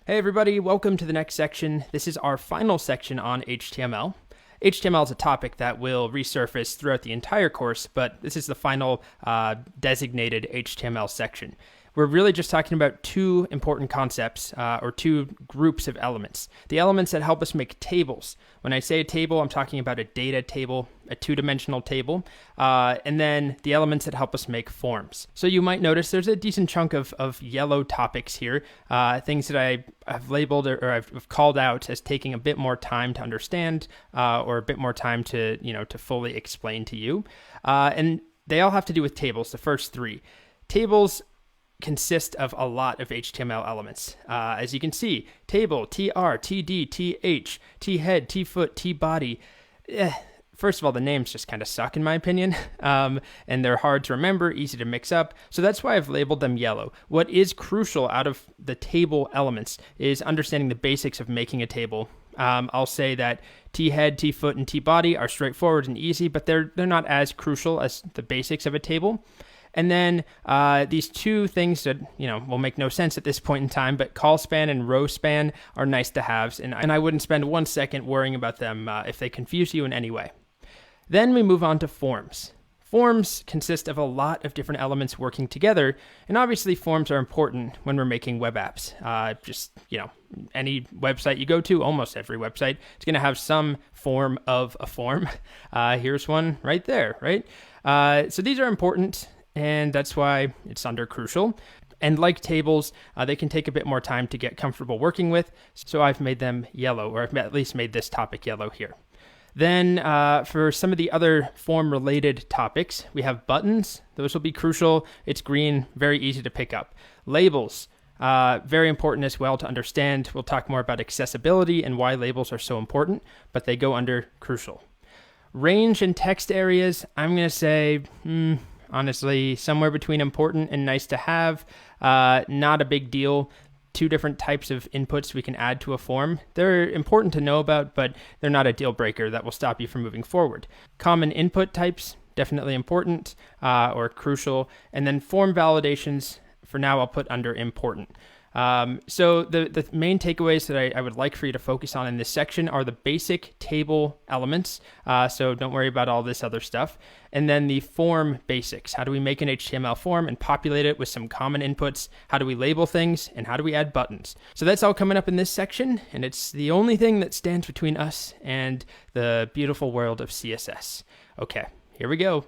Hey everybody, welcome to the next section. This is our final section on HTML. HTML is a topic that will resurface throughout the entire course, but this is the final designated HTML section. We're really just talking about two important concepts, or two groups of elements. The elements that help us make tables. When I say a table, I'm talking about a data table, a two-dimensional table, and then the elements that help us make forms. So you might notice there's a decent chunk of yellow topics here, things that I have labeled or I've called out as taking a bit more time to understand, or a bit more time to fully explain to you. And they all have to do with tables, the first three. Tables consist of a lot of HTML elements. As you can see, table, tr, td, th,thead, tfoot, tbody. First of all, the names just kind of suck in my opinion, and they're hard to remember, easy to mix up. So that's why I've labeled them yellow. What is crucial out of the table elements is understanding the basics of making a table. I'll say that T-head, T-foot, and T-body are straightforward and easy, but they're not as crucial as the basics of a table. And then these two things that will make no sense at this point in time, but call span and row span are nice to haves, and I wouldn't spend 1 second worrying about them if they confuse you in any way. Then we move on to forms. Forms consist of a lot of different elements working together, and obviously forms are important when we're making web apps. Any website you go to, almost every website, it's going to have some form of a form. Here's one right there, right? So these are important, and that's why it's under crucial. And like tables, they can take a bit more time to get comfortable working with, so I've made them yellow, or I've at least made this topic yellow here. Then for some of the other form-related topics, we have buttons. Those will be crucial. It's green, very easy to pick up. Labels, very important as well to understand. We'll talk more about accessibility and why labels are so important, but they go under crucial. Range and text areas, I'm going to say, honestly, somewhere between important and nice to have. Not a big deal. Two different types of inputs we can add to a form. They're important to know about, but they're not a deal breaker that will stop you from moving forward. Common input types, definitely important or crucial. And then form validations, for now I'll put under important. So the main takeaways that I would like for you to focus on in this section are the basic table elements. So don't worry about all this other stuff. And then the form basics. How do we make an HTML form and populate it with some common inputs? How do we label things? And how do we add buttons? So that's all coming up in this section. And it's the only thing that stands between us and the beautiful world of CSS. Okay, here we go.